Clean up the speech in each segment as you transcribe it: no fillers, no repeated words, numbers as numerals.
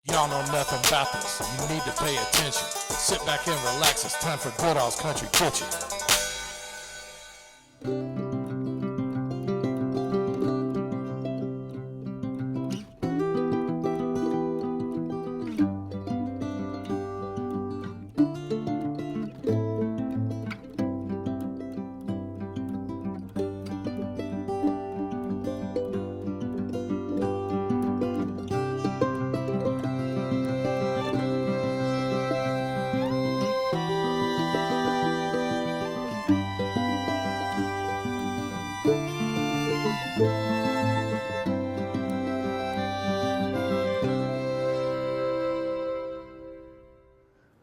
Y'all know nothing about this. You need to pay attention. Sit back and relax. It's time for Goodall's Country Kitchen.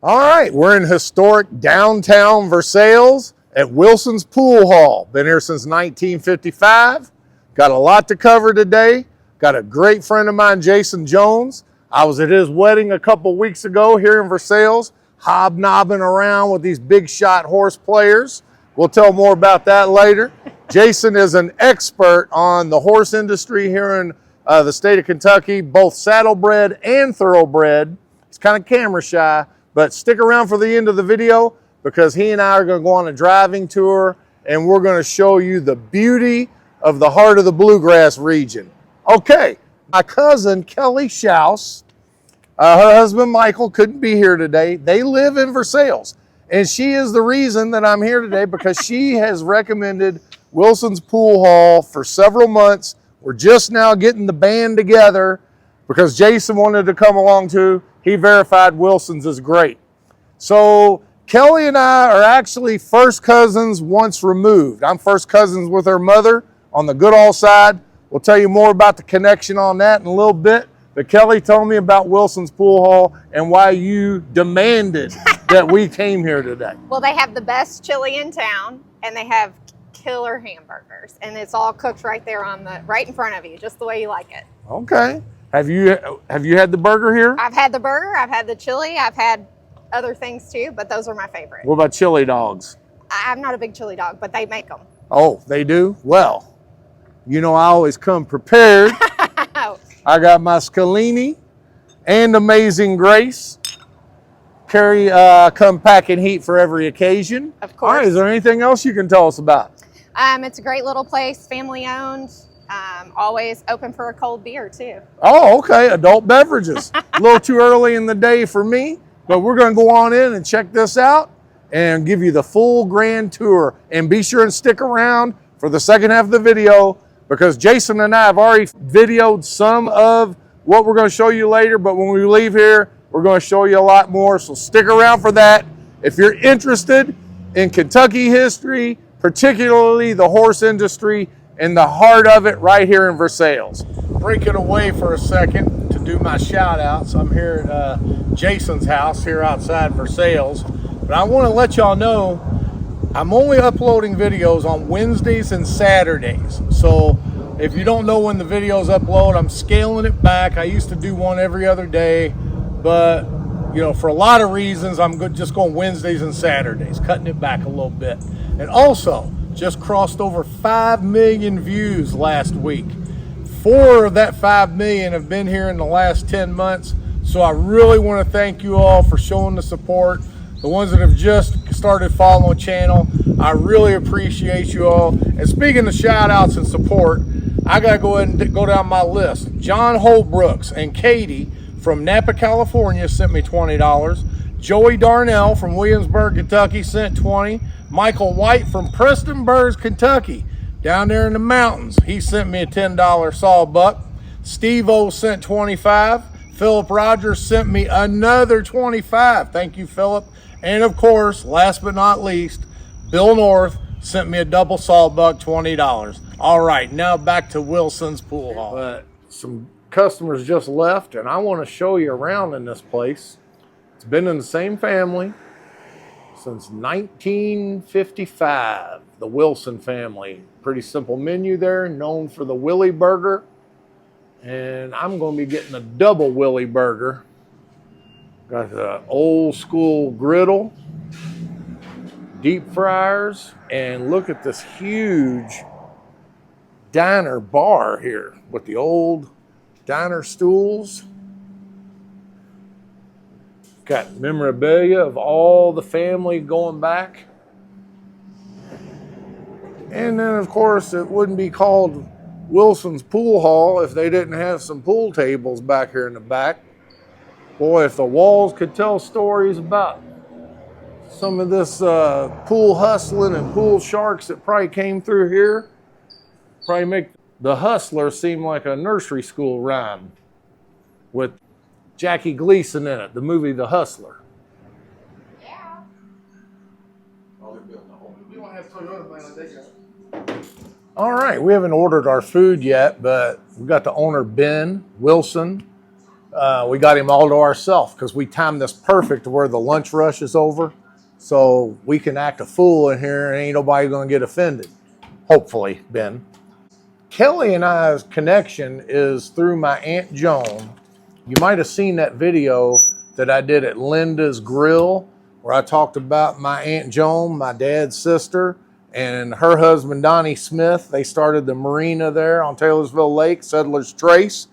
All right, we're in historic downtown Versailles at Wilson's Pool Hall. Been here since 1955. Got a lot to cover today. Got a great friend of mine, Jason Jones. I was at his wedding a couple weeks ago here in Versailles, hobnobbing around with these big shot horse players. We'll tell more about that later. Jason is an expert on the horse industry here in the state of Kentucky, both saddlebred and thoroughbred. He's kind of camera shy. But stick around for the end of the video because he and I are going to go on a driving tour and we're going to show you the beauty of the heart of the bluegrass region. Okay, my cousin Kelly Schaus, her husband Michael couldn't be here today. They live in Versailles and she is the reason that I'm here today because she has recommended Wilson's Pool Hall for several months. We're just now getting the band together because Jason wanted to come along too. He verified Wilson's is great. So Kelly and I are actually first cousins once removed. I'm first cousins with her mother on the Goodall side. We'll tell you more about the connection on that in a little bit. But Kelly told me about Wilson's Pool Hall and why you demanded that we came here today. Well, they have the best chili in town and they have killer hamburgers and it's all cooked right there right in front of you, just the way you like it. Okay. Have you had the burger here? I've had the burger, I've had the chili, I've had other things too, but those are my favorite. What about chili dogs? I'm not a big chili dog, but they make them. Oh, they do? Well, you know I always come prepared. I got my scalini and Amazing Grace. Carry, come packing heat for every occasion. Of course. All right, is there anything else you can tell us about? It's a great little place, family owned. Always open for a cold beer too. Oh, okay, adult beverages. A little too early in the day for me, but we're gonna go on in and check this out and give you the full grand tour. And be sure and stick around for the second half of the video because Jason and I have already videoed some of what we're gonna show you later, but when we leave here, we're gonna show you a lot more, so stick around for that. If you're interested in Kentucky history, particularly the horse industry, in the heart of it right here in Versailles. Break it away for a second to do my shout outs. I'm here at Jason's house here outside Versailles. But I want to let y'all know I'm only uploading videos on Wednesdays and Saturdays. So if you don't know when the videos upload, I'm scaling it back. I used to do one every other day, but you know, for a lot of reasons, I'm just going Wednesdays and Saturdays, cutting it back a little bit. And also, just crossed over 5 million views last week. 4 of that 5 million have been here in the last 10 months. So I really want to thank you all for showing the support. The ones that have just started following the channel, I really appreciate you all. And speaking of shout outs and support, I got to go ahead and go down my list. John Holbrooks and Katie from Napa, California sent me $20. Joey Darnell from Williamsburg, Kentucky sent $20. Michael White from Prestonburg, Kentucky, down there in the mountains, he sent me a $10 sawbuck. Steve O sent $25. Philip Rogers sent me another $25. Thank you, Philip. And of course, last but not least, Bill North sent me a double sawbuck, $20. All right, now back to Wilson's Pool Hall. But some customers just left, and I want to show you around in this place. It's been in the same family since 1955, the Wilson family. Pretty simple menu there, known for the Willie Burger. And I'm going to be getting a double Willie Burger. Got the old school griddle, deep fryers, and look at this huge diner bar here with the old diner stools. Got memorabilia of all the family going back. And then, of course, it wouldn't be called Wilson's Pool Hall if they didn't have some pool tables back here in the back. Boy, if the walls could tell stories about some of this pool hustling and pool sharks that probably came through here, probably make the Hustler seem like a nursery school rhyme with Jackie Gleason in it, the movie The Hustler. Yeah. We won't have Toyota like they got. All right, we haven't ordered our food yet, but we got the owner, Ben Wilson. We got him all to ourselves because we timed this perfect to where the lunch rush is over. So we can act a fool in here and ain't nobody gonna get offended. Hopefully, Ben. Kelly and I's connection is through my Aunt Joan. You might have seen that video that I did at Linda's Grill where I talked about my Aunt Joan, my dad's sister, and her husband, Donnie Smith. They started the marina there on Taylorsville Lake, Settler's Trace.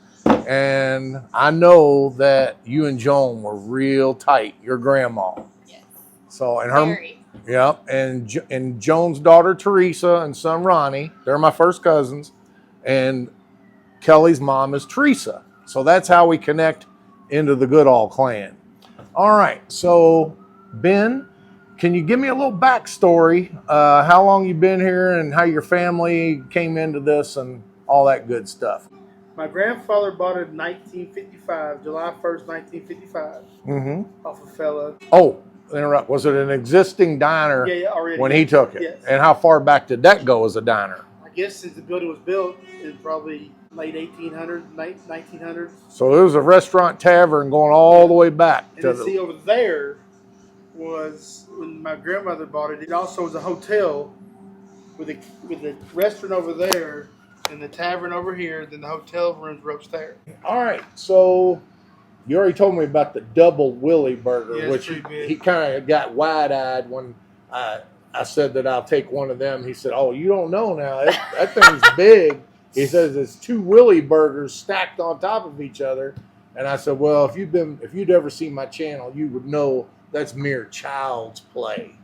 And I know that you and Joan were real tight, your grandma. Yes. So, and her, Very. yeah, and Joan's daughter, Teresa, and son, Ronnie, they're my first cousins. And Kelly's mom is Teresa. So that's how we connect into the Goodall clan. All right, so Ben, can you give me a little backstory? How long you been here and how your family came into this and all that good stuff? My grandfather bought it in 1955, July 1st, 1955, off a fella. Oh, interrupt. Was it an existing diner Yeah, already. when he took it? Yes. And how far back did that go as a diner? I guess since the building was built, it's probably late 1900s. So it was a restaurant tavern going all the way back And to then see over there was when my grandmother bought it. It also was a hotel with a restaurant over there and the tavern over here. Then the hotel rooms were upstairs. All right, so you already told me about the double Willie burger, Yeah, it's which pretty big. he kind of got wide-eyed when I said that I'll take one of them. He said, "Oh, you don't know now. That thing's big." He says it's 2 Willie burgers stacked on top of each other. And I said, "Well, if you'd ever seen my channel, you would know that's mere child's play."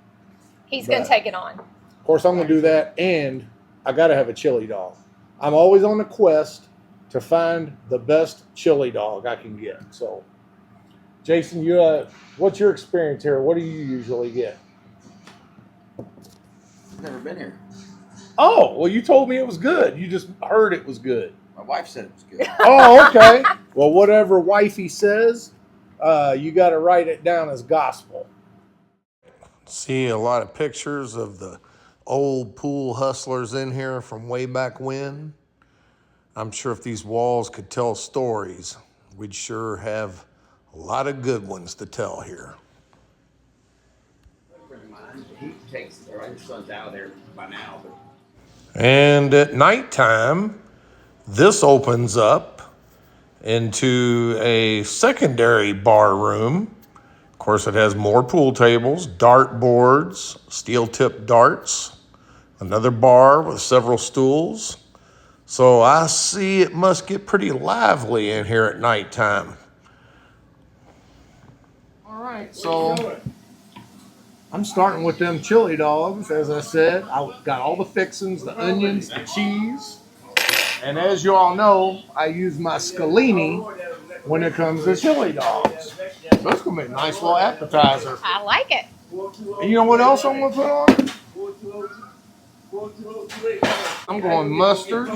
He's going to take it on. Of course, I'm going to do that, and I got to have a chili dog. I'm always on the quest to find the best chili dog I can get. So, Jason, what's your experience here? What do you usually get? I've never been here. Oh, well, you told me it was good. You just heard it was good. My wife said it was good. Oh, okay. Well, whatever wifey says, you got to write it down as gospel. See a lot of pictures of the old pool hustlers in here from way back when. I'm sure if these walls could tell stories, we'd sure have a lot of good ones to tell here. He takes, or your son's out of there by now. But And at nighttime, this opens up into a secondary bar room. Of course, it has more pool tables, dart boards, steel-tipped darts, another bar with several stools. So I see it must get pretty lively in here at nighttime. All right, so I'm starting with them chili dogs, as I said. I got all the fixings, the onions, the cheese. And as you all know, I use my scalini when it comes to chili dogs. So it's going to be a nice little appetizer. I like it. And you know what else I'm going to put on? I'm going mustard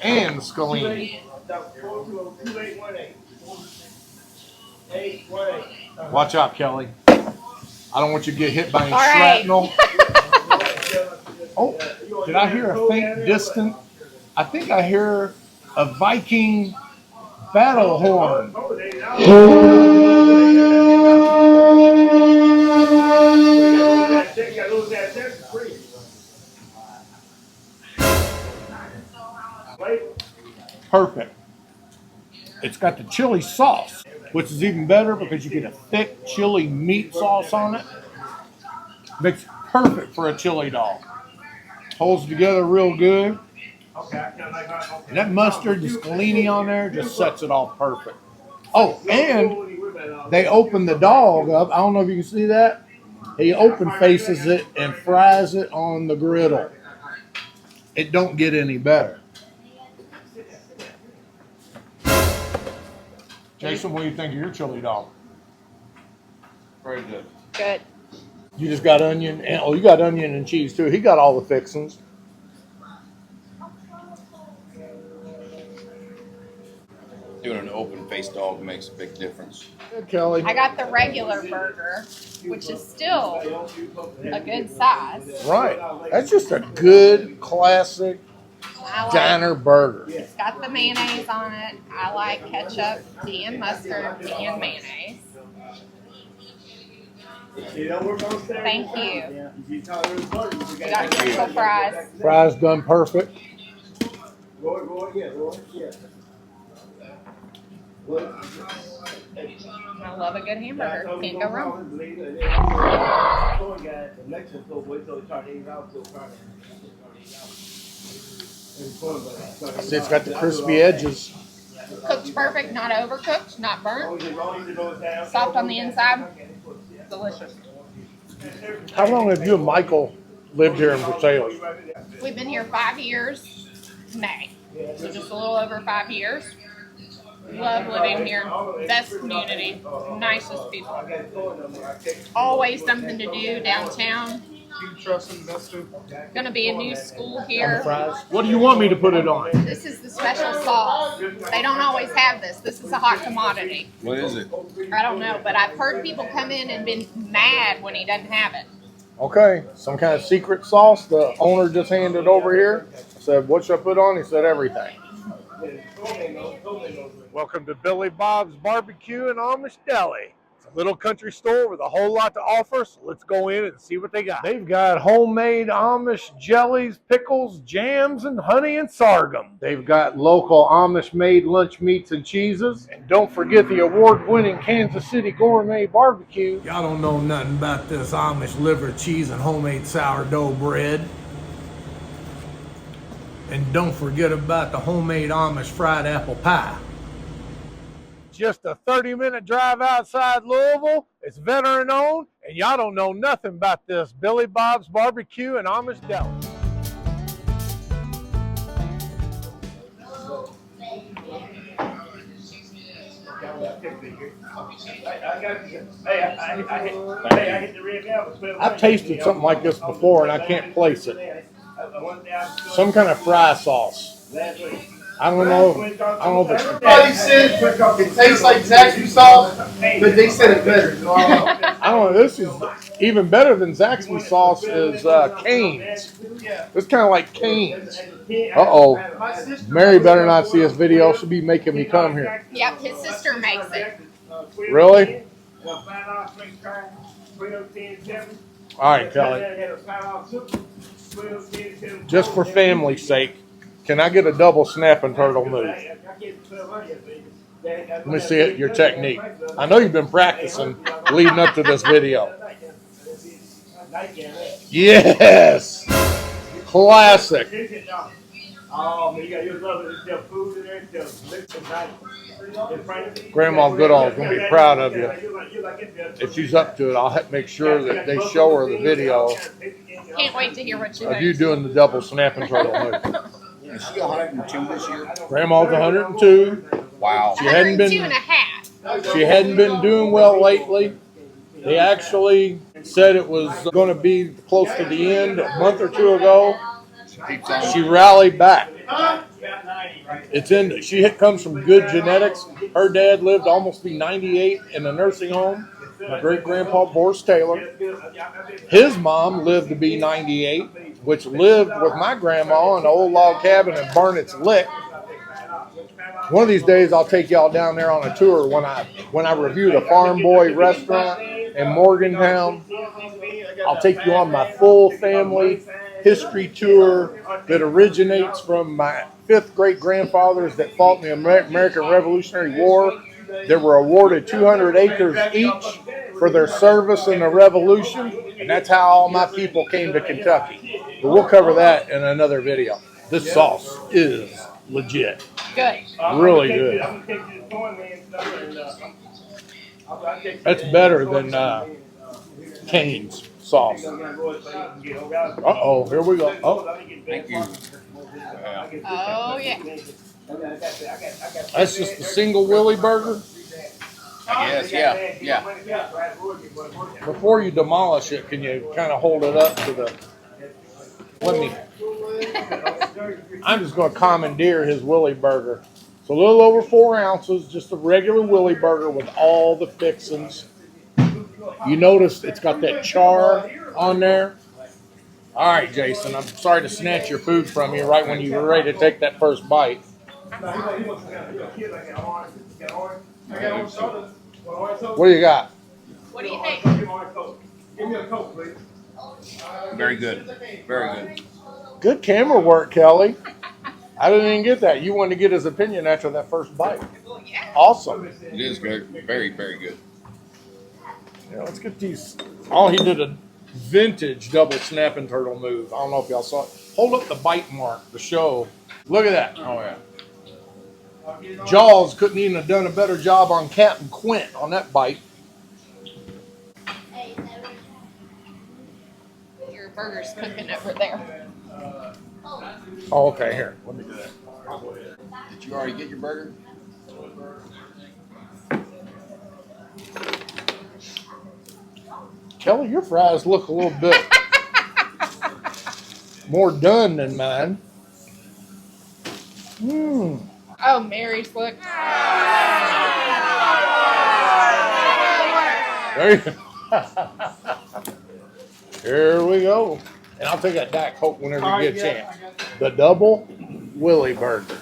and scalini. Watch out, Kelly. I don't want you to get hit by any All right. shrapnel. Oh, did I hear a faint distant? I think I hear a Viking battle horn. Perfect. It's got the chili sauce, which is even better because you get a thick chili meat sauce on it. Makes it perfect for a chili dog. Holds together real good. And that mustard and scalini on there just sets it off perfect. Oh, and they open the dog up. I don't know if you can see that. He open faces it and fries it on the griddle. It don't get any better. Jason, what do you think of your chili dog? Very good. Good. You just got onion and you got onion and cheese too. He got all the fixings. Doing an open-faced dog makes a big difference. Good, Kelly. I got the regular burger, which is still a good size. Right. That's just a good classic I like, diner burger. it's got the mayonnaise on it. I like ketchup and mustard and mayonnaise. Thank you. You got crystal fries. Fries done perfect. I love a good hamburger. Can't go wrong. See, it's got the crispy edges. Cooked perfect, not overcooked, not burnt. Soft on the inside. Delicious. How long have you and Michael lived here in Versailles? We've been here 5 years, May. So just a little over 5 years. Love living here. Best community. Nicest people. Always something to do downtown. You trust them, that's too. Gonna be a new school here. Fries. What do you want me to put it on? This is the special sauce. They don't always have this. This is a hot commodity. What is it? I don't know, but I've heard people come in and been mad when he doesn't have it. Okay, some kind of secret sauce. The owner just handed over here. I said, what should I put on? He said, everything. Welcome to Billy Bob's Barbecue and Amish Deli. It's a little country store with a whole lot to offer, so let's go in and see what they got. They've got homemade Amish jellies, pickles, jams, and honey and sorghum. They've got local Amish-made lunch meats and cheeses. And don't forget the award-winning Kansas City Gourmet Barbecue. Y'all don't know nothing about this Amish liver, cheese, and homemade sourdough bread. And don't forget about the homemade Amish fried apple pie. Just a 30-minute drive outside Louisville. It's veteran owned, and y'all don't know nothing about this Billy Bob's Barbecue and Amish Deli. I've tasted something like this before, and I can't place it. Some kind of fry sauce. I don't know if Everybody said it tastes like Zaxby sauce, but they said it better. I don't know. This is even better than Zaxby sauce is Cane's. It's kind of like Cane's. Uh-oh. Mary better not see this video. She'll be making me come here. Yep, his sister makes it. Really? All right, Kelly. Just for family's sake, can I get a double snapping turtle move? Let me see it, your technique. I know you've been practicing leading up to this video. Yes! Classic. Grandma Goodall's going to be proud of you. If she's up to it, I'll make sure that they show her the video Can't wait to hear what you of think. you doing the double snapping turtle move. Is she 102 this year? Grandma's 102. Wow. She hadn't 102 been and a half. She hadn't been doing well lately. They actually said it was going to be close to the end a month or two ago. She rallied back. She comes from good genetics. Her dad lived to almost be 98 in a nursing home. My great-grandpa, Boris Taylor. His mom lived to be 98, which lived with my grandma in an old log cabin in Barnett's Lick. One of these days, I'll take y'all down there on a tour when I review the Farm Boy restaurant in Morgantown. I'll take you on my full family history tour that originates from my 5th great-grandfathers that fought in the American Revolutionary War. They were awarded 200 acres each for their service in the Revolution, and that's how all my people came to Kentucky. But we'll cover that in another video. This sauce is legit. Good. Really good. That's better than Cane's sauce. Uh-oh, here we go. Oh, Thank you. Oh, yeah. that's just the single Willie burger. I guess, yeah. Before you demolish it, can you kind of hold it up to the... I'm just going to commandeer his Willie burger. It's a little over 4 ounces, just a regular Willie burger with all the fixings. You notice it's got that char on there. All right, Jason, I'm sorry to snatch your food from you right when you were ready to take that first bite. What do you got? What do you think? Very good. Very good. Good camera work, Kelly. I didn't even get that. You wanted to get his opinion after that first bite. Yeah. Awesome. It is good. Very, very good. Yeah, let's get these. Oh, he did a vintage double snapping turtle move. I don't know if y'all saw it. Hold up the bite mark to show. Look at that. Oh, yeah. Jaws couldn't even have done a better job on Captain Quint on that bite. Your burger's cooking over there. Oh, okay, here. Let me do that. Did you already get your burger? Kelly, your fries look a little bit more done than mine. Mmm. Oh, Mary's look. There you Here we go. And I'll take that Diet Coke whenever you get a chance. The double Willie burger.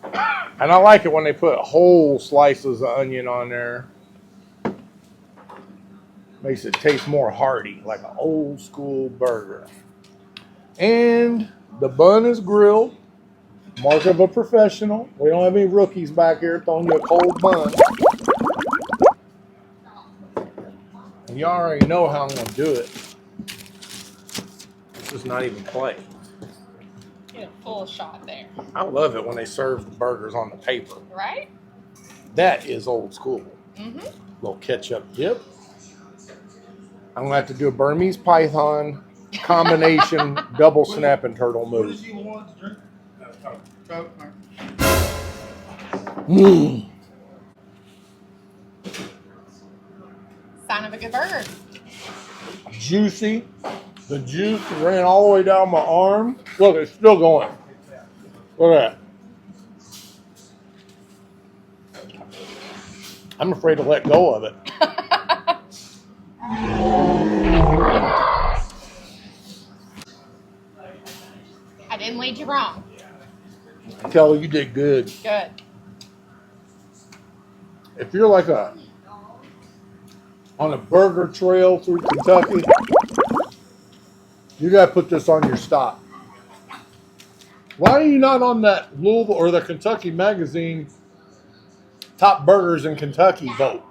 And I like it when they put whole slices of onion on there. Makes it taste more hearty, like an old school burger. And the bun is grilled. Mark of a professional. We don't have any rookies back here throwing you a cold bun. And you already know how I'm going to do it. This is not even play. Get a full shot there. I love it when they serve the burgers on the paper. Right? That is old school. Mm-hmm. Little ketchup dip. I'm going to have to do a Burmese python combination double snap and turtle What move. does he want to drink? Coke. Mmm. Sign of a good burger. Juicy. The juice ran all the way down my arm. Look, it's still going. Look at that. I'm afraid to let go of it. I didn't lead you wrong. Kelly, you did good. Good. If you're like on a burger trail through Kentucky, you got to put this on your stop. Why are you not on that Louisville or the Kentucky Magazine top burgers in Kentucky vote?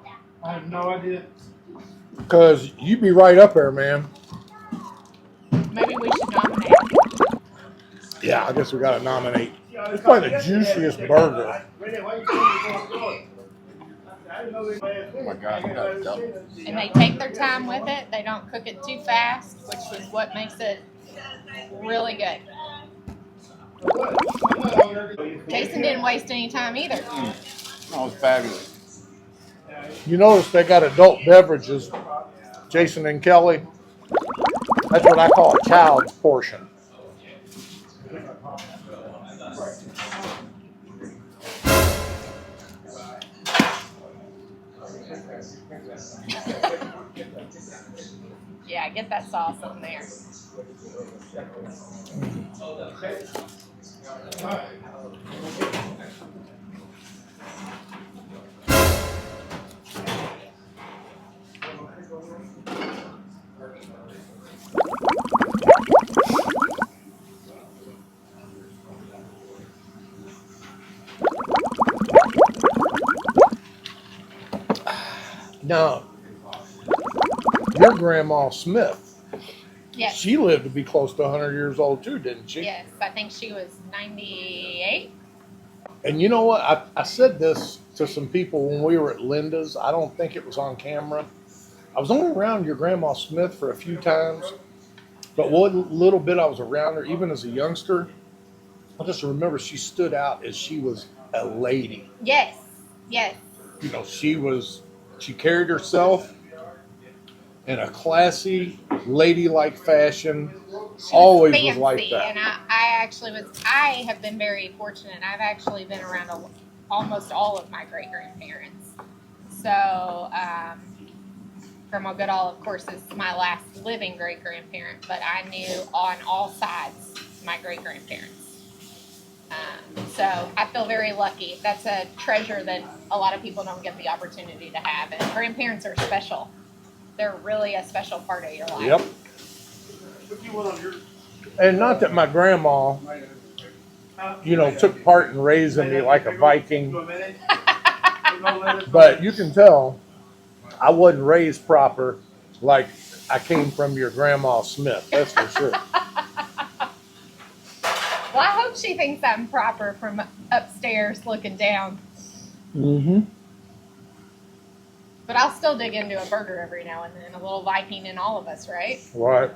I have no idea. Because you'd be right up there, man. Maybe we should nominate. Yeah, I guess we got to nominate. It's probably the juiciest burger. Oh my God, you got a double. And they take their time with it. They don't cook it too fast, which is what makes it really good. Jason didn't waste any time either. Oh, it's fabulous. You notice they got adult beverages, Jason and Kelly. That's what I call a child's portion. Yeah, get that sauce on there. Now, your Grandma Smith Yes. She lived to be close to 100 years old too, didn't she? Yes, I think she was 98. And you know what? I said this to some people when we were at Linda's. I don't think it was on camera. I was only around your Grandma Smith for a few times, but what little bit I was around her, even as a youngster, I just remember she stood out as she was a lady. Yes, yes. You know, she carried herself in a classy, ladylike fashion. Always was like that. And I have been very fortunate. I've actually been around almost all of my great grandparents. So, Grandma Goodall, of course, is my last living great grandparent, but I knew on all sides my great grandparents. So I feel very lucky. That's a treasure that a lot of people don't get the opportunity to have. And grandparents are special. They're really a special part of your life. Yep. And not that my grandma, you know, took part in raising me like a Viking, but you can tell I wasn't raised proper like I came from your Grandma Smith. That's for sure. Well, I hope she thinks I'm proper from upstairs looking down. Mm-hmm. But I'll still dig into a burger every now and then, a little Viking in all of us, right? Right.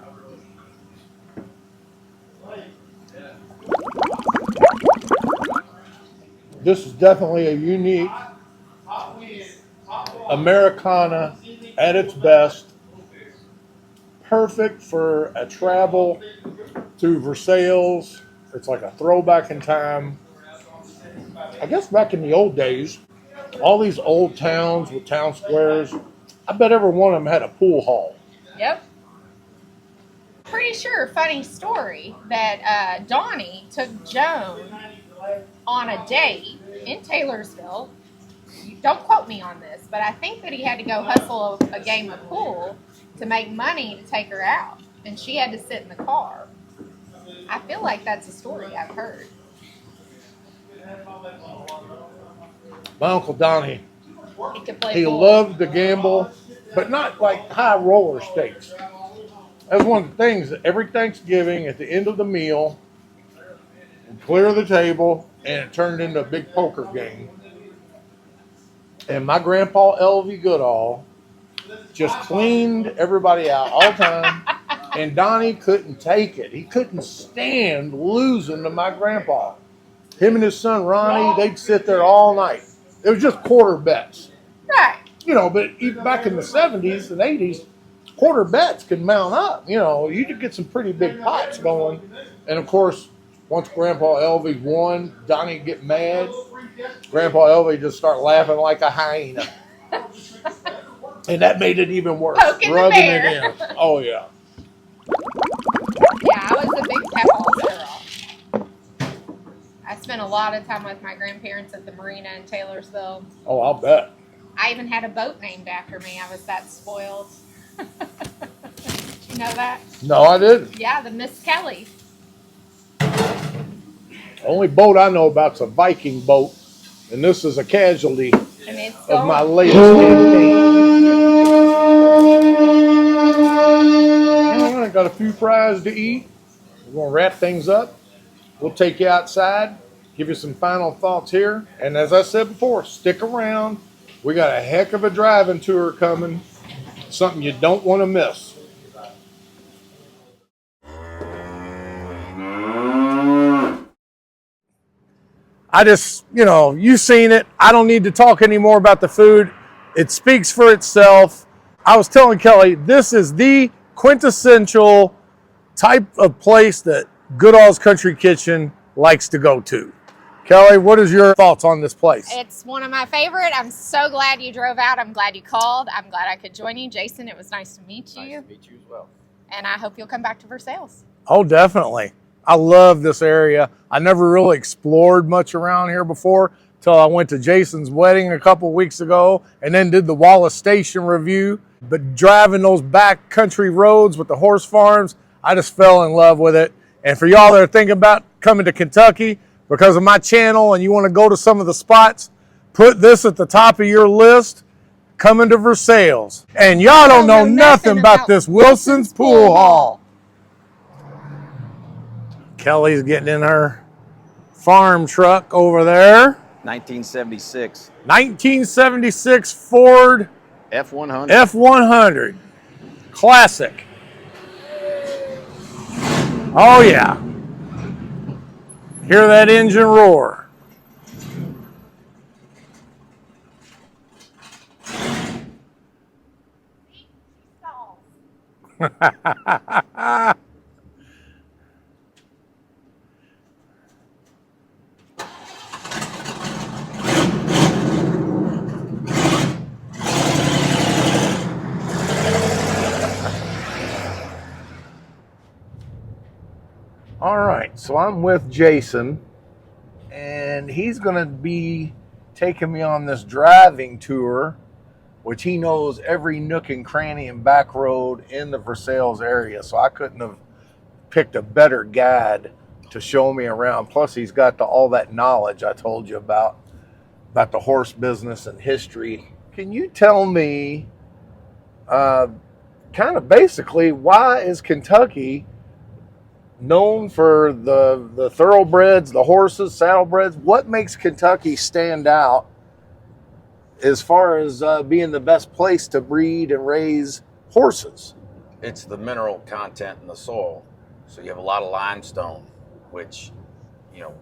This is definitely a unique Americana at its best. Perfect for a travel through Versailles. It's like a throwback in time. I guess back in the old days, all these old towns with town squares, I bet every one of them had a pool hall. Yep. Pretty sure, funny story, that Donnie took Joan on a date in Taylorsville. Don't quote me on this, but I think that he had to go hustle a game of pool to make money to take her out. And she had to sit in the car. I feel like that's a story I've heard. My Uncle Donnie, He could play he pool. loved to gamble, but not like high roller stakes. That's one of the things that every Thanksgiving at the end of the meal, we'd clear the table and it turned into a big poker game. And my grandpa L.V. Goodall just cleaned everybody out all the time. And Donnie couldn't take it. He couldn't stand losing to my grandpa. Him and his son Ronnie, they'd sit there all night. It was just quarter bets. Right. You know, but even back in the 70s and 80s, quarter bets could mount up. You know, you could get some pretty big pots going. And of course, once Grandpa Elvie won, Donnie'd get mad. Grandpa Elvie just start laughing like a hyena. And that made it even worse. Poking the rubbing bear. it in. Oh, yeah. Yeah, I was a big Pebbles girl. I spent a lot of time with my grandparents at the marina in Taylorsville. Oh, I'll bet. I even had a boat named after me. I was that spoiled. Did you know that? No, I didn't. Yeah, the Miss Kelly. The only boat I know about is a Viking boat. And this is a casualty And it's of my going. latest campaign. All right, got a few fries to eat. We're going to wrap things up. We'll take you outside, give you some final thoughts here. And as I said before, stick around. We got a heck of a driving tour coming. Something you don't want to miss. I just, you know, you've seen it. I don't need to talk anymore about the food. It speaks for itself. I was telling Kelly, this is the quintessential type of place that Goodall's Country Kitchen likes to go to. Kelly, what is your thoughts on this place? It's one of my favorite. I'm so glad you drove out. I'm glad you called. I'm glad I could join you. Jason, it was nice to meet you. Nice to meet you as well. And I hope you'll come back to Versailles. Oh, definitely. I love this area. I never really explored much around here before till I went to Jason's wedding a couple weeks ago and then did the Wallace Station review. But driving those back country roads with the horse farms, I just fell in love with it. And for y'all that are thinking about coming to Kentucky because of my channel and you want to go to some of the spots, put this at the top of your list, coming to Versailles. And y'all don't know nothing about this Wilson's Pool Hall. Kelly's getting in her farm truck over there. 1976 1976 Ford F100. F100. Classic. Oh, yeah. Hear that engine roar. All right, so I'm with Jason, and he's going to be taking me on this driving tour, which he knows every nook and cranny and back road in the Versailles area. So I couldn't have picked a better guide to show me around. Plus, he's got all that knowledge I told you about the horse business and history. Can you tell me, kind of basically, why is Kentucky known for the thoroughbreds, the horses, saddlebreds? What makes Kentucky stand out as far as being the best place to breed and raise horses? It's the mineral content in the soil. So you have a lot of limestone, which, you know,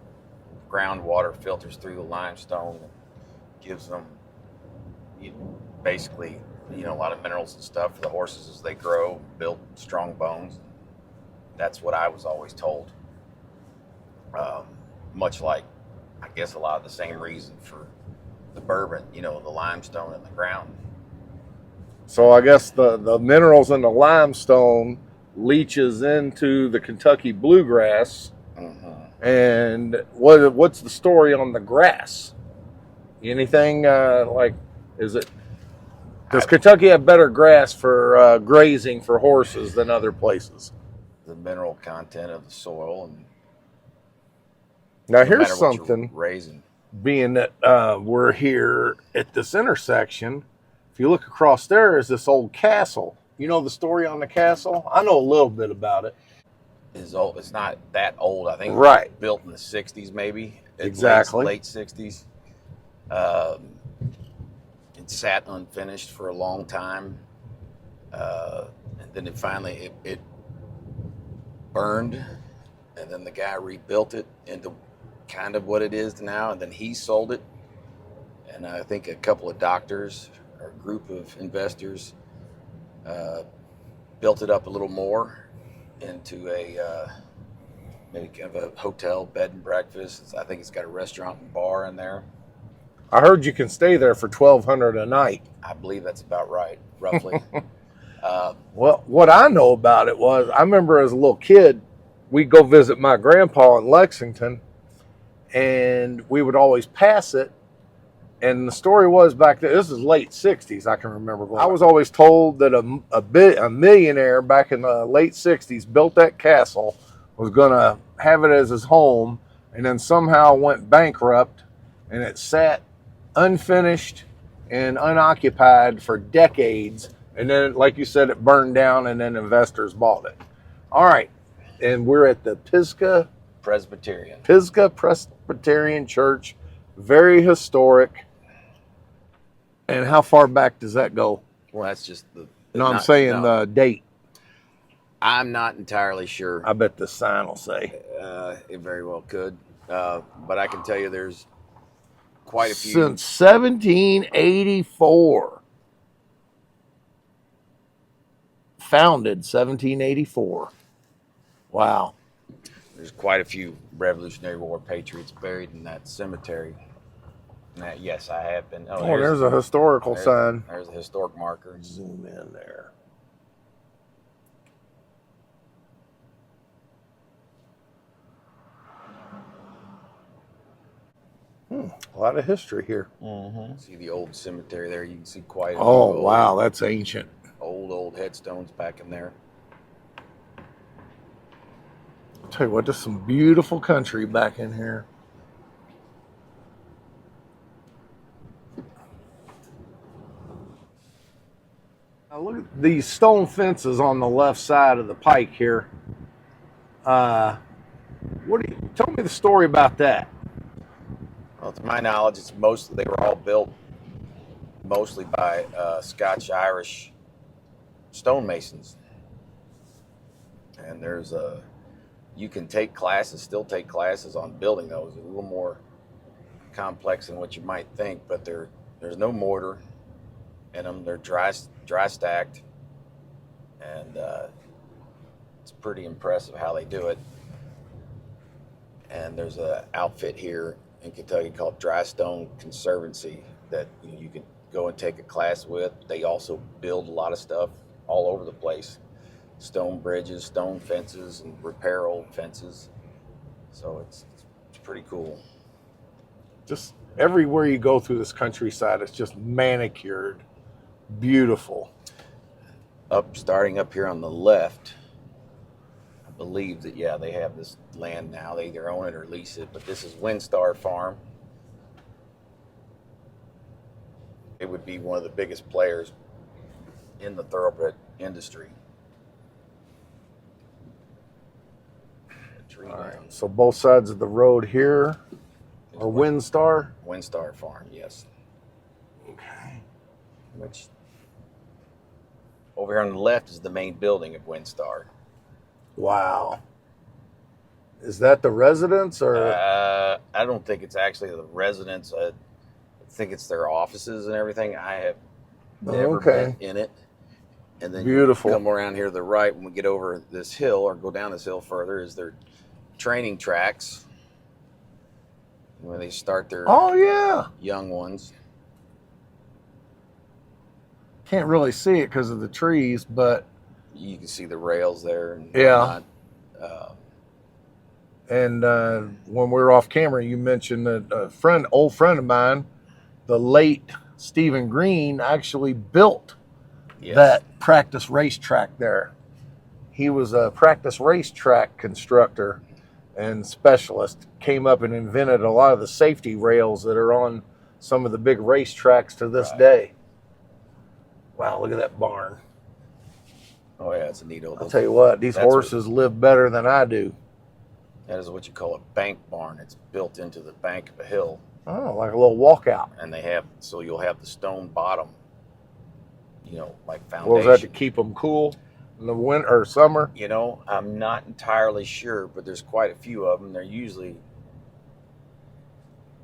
groundwater filters through the limestone, gives them basically, a lot of minerals and stuff for the horses as they grow, build strong bones. That's what I was always told. Much like, I guess, a lot of the same reason for the bourbon, the limestone in the ground. So I guess the minerals in the limestone leaches into the Kentucky bluegrass. Mm-hmm. And what's the story on the grass? Anything does Kentucky have better grass for grazing for horses than other places? The mineral content of the soil, and now no here's what you're something. Raising. Being that we're here at this intersection, if you look across there is this old castle. You know the story on the castle? I know a little bit about it. Is old. It's not that old. I think Right. It was built in the 60s, maybe. Exactly. Late 60s. It sat unfinished for a long time. And then it finally it burned, and then the guy rebuilt it into kind of what it is now, and then he sold it. And I think a couple of doctors or a group of investors built it up a little more into a maybe kind of a hotel, bed and breakfast. I think it's got a restaurant and bar in there. I heard you can stay there for $1,200 a night. I believe that's about right, roughly. Well, what I know about it was, I remember as a little kid, we'd go visit my grandpa in Lexington, and we would always pass it. And the story was back then, this is late 60s, I can remember going. I was always told that a millionaire back in the late 60s built that castle, was going to have it as his home, and then somehow went bankrupt, and it sat unfinished and unoccupied for decades. And then, like you said, it burned down, and then investors bought it. All right. And we're at the Pisgah Presbyterian Church. Very historic. And how far back does that go? Well, that's just the... the date. I'm not entirely sure. I bet the sign will say. It very well could. But I can tell you there's quite a few... Since 1784. Founded 1784. Wow. There's quite a few Revolutionary War patriots buried in that cemetery. And yes, I have been. Oh, there's a historical sign. There's a historic marker. Zoom in there. A lot of history here. Mm-hmm. See the old cemetery there. You can see quite a few wow, that's ancient. Old headstones back in there. I'll tell you what, there's some beautiful country back in here. Now look at these stone fences on the left side of the pike here. Tell me the story about that. Well, to my knowledge, they were all built mostly by Scotch-Irish stonemasons. And you can still take classes on building those. It's a little more complex than what you might think, but there's no mortar in them. They're dry stacked, and it's pretty impressive how they do it. And there's an outfit here in Kentucky called Dry Stone Conservancy that you can go and take a class with. They also build a lot of stuff all over the place. Stone bridges, stone fences, and repair old fences. So it's pretty cool. Just everywhere you go through this countryside, it's just manicured, beautiful. Starting up here on the left, I believe that, they have this land now. They either own it or lease it, but this is Windstar Farm. It would be one of the biggest players in the thoroughbred industry. All right, so both sides of the road here are Windstar? Windstar Farm, yes. Okay. Which, over here on the left is the main building of Windstar. Wow. Is that the residence or? I don't think it's actually the residence. I think it's their offices and everything. I have never been in it. And then beautiful. You come around here to the right when we get over this hill or go down this hill further is their training tracks where they start their young ones. Can't really see it because of the trees, but you can see the rails there. And yeah. And when we were off camera, you mentioned that old friend of mine, the late Stephen Green, actually built that practice racetrack there. He was a practice racetrack constructor and specialist, came up and invented a lot of the safety rails that are on some of the big racetracks to this day. Wow, look at that barn. Oh, yeah, it's a neat old. I'll tell you what, these horses live better than I do. That is what you call a bank barn. It's built into the bank of a hill. Oh, like a little walkout. And you'll have the stone bottom, like foundation. What was that, to keep them cool in the winter or summer? I'm not entirely sure, but there's quite a few of them. They're usually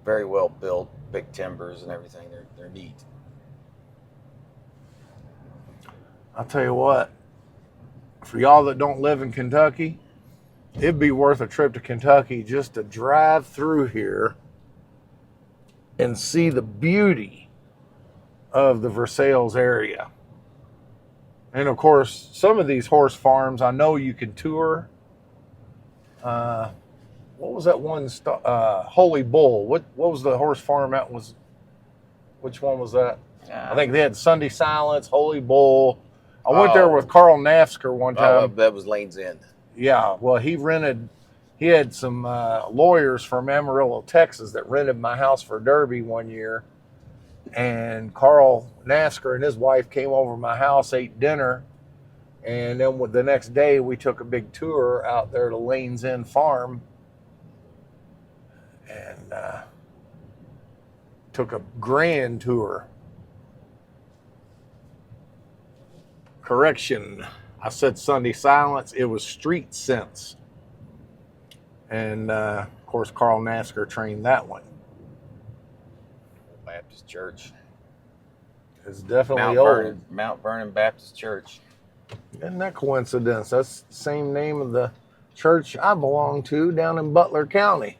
very well built, big timbers and everything. They're neat. I'll tell you what, for y'all that don't live in Kentucky, it'd be worth a trip to Kentucky just to drive through here and see the beauty of the Versailles area. And of course, some of these horse farms, I know you can tour. What was that one? Holy Bull. What was the horse farm that was? Which one was that? I think they had Sunday Silence, Holy Bull. I went there with Carl Nafsker one time. That was Lane's End. Yeah, well, he had some lawyers from Amarillo, Texas that rented my house for Derby one year. And Carl Nafsker and his wife came over to my house, ate dinner. And then the next day we took a big tour out there to Lane's End Farm. And took a grand tour. Correction, I said Sunday Silence. It was Street Sense. And, of course, Carl Nafsker trained that one. Baptist Church. It's definitely old. Mount Vernon Baptist Church. Isn't that coincidence? That's the same name of the church I belong to down in Butler County.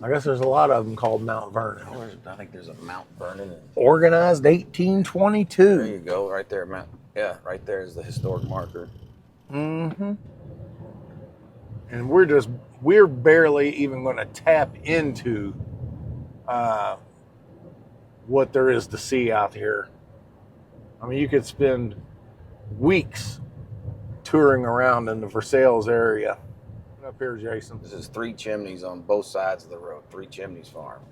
I guess there's a lot of them called Mount Vernon. I think there's a Mount Vernon. Organized 1822. There you go, right there, right there is the historic marker. Mm-hmm. And we're barely even going to tap into what there is to see out here. I mean, you could spend weeks touring around in the Versailles area. Up here, Jason. This is Three Chimneys on both sides of the road. Three Chimneys Farm,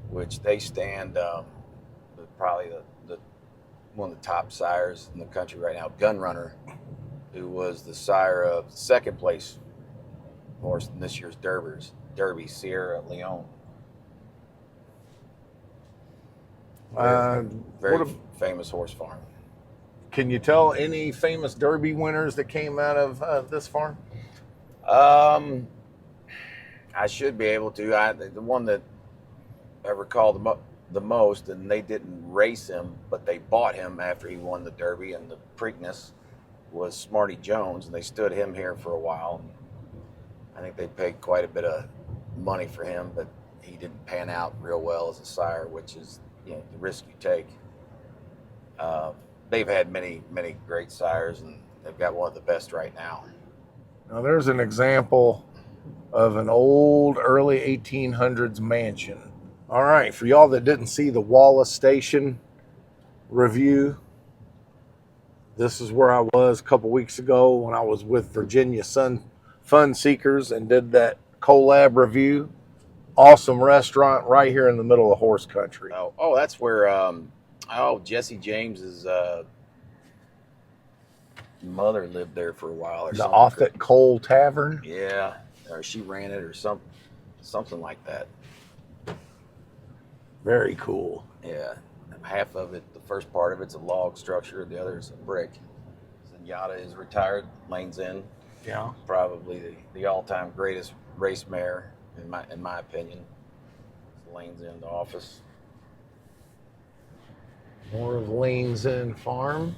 which they stand probably the one of the top sires in the country right now. Gunrunner, who was the sire of the second place horse in this year's Derby, Sierra Leone. Very famous horse farm. Can you tell any famous Derby winners that came out of this farm? I should be able to. The one that I recall the most, and they didn't race him, but they bought him after he won the Derby and the Preakness, was Smarty Jones, and they stood him here for a while. I think they paid quite a bit of money for him, but he didn't pan out real well as a sire, which is, you know, the risk you take. They've had many great sires, and they've got one of the best right now. Now there's an example of an old early 1800s mansion. All right, for y'all that didn't see the Wallace Station review, this is where I was a couple weeks ago when I was with Virginia Fun Seekers and did that collab review. Awesome restaurant right here in the middle of horse country. Oh, that's where Jesse James's mother lived there for a while, or the something. Offit Cole Tavern. Yeah, or she ran it, or something like that. Very cool. Yeah, half of it, the first part of it's a log structure, the other is a brick. Zenyatta is retired, Lane's End. Yeah, probably the all-time greatest race mare in my opinion. It's Lane's End office. more of Lane's End Farm.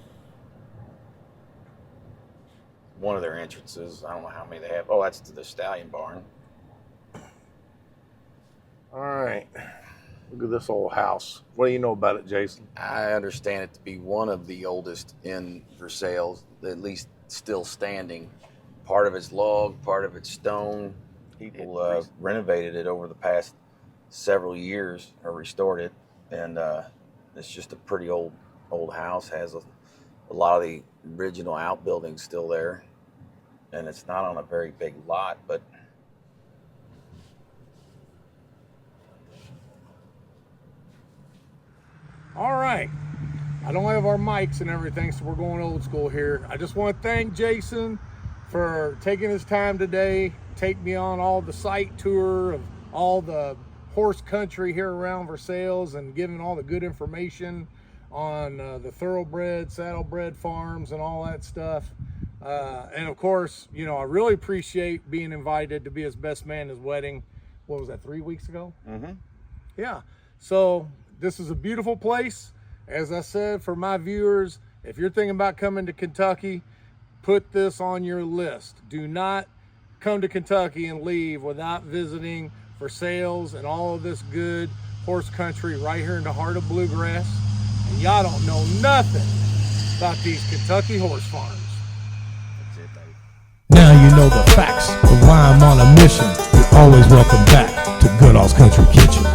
One of their entrances. I don't know how many they have. Oh, that's the stallion barn. All right. Look at this old house. What do you know about it, Jason? I understand it to be one of the oldest in Versailles, at least still standing. Part of it's log, part of it's stone. People renovated it over the past several years, or restored it, and it's just a pretty old house. Has a lot of the original outbuildings still there, and it's not on a very big lot, but all right. I don't have our mics and everything, so we're going old school here. I just want to thank Jason for taking his time today, take me on all the site tour of all the horse country here around Versailles and giving all the good information on the thoroughbred, saddlebred farms and all that stuff. And of course, you know, I really appreciate being invited to be his best man at his wedding. What was that, 3 weeks ago? Mm-hmm. Yeah. So this is a beautiful place. As I said, for my viewers, if you're thinking about coming to Kentucky, put this on your list. Do not come to Kentucky and leave without visiting Versailles and all of this good horse country right here in the heart of bluegrass. And y'all don't know nothing about these Kentucky horse farms. that's it, baby. Now you know the facts of why I'm on a mission. You're always welcome back to Goodall's Country Kitchen.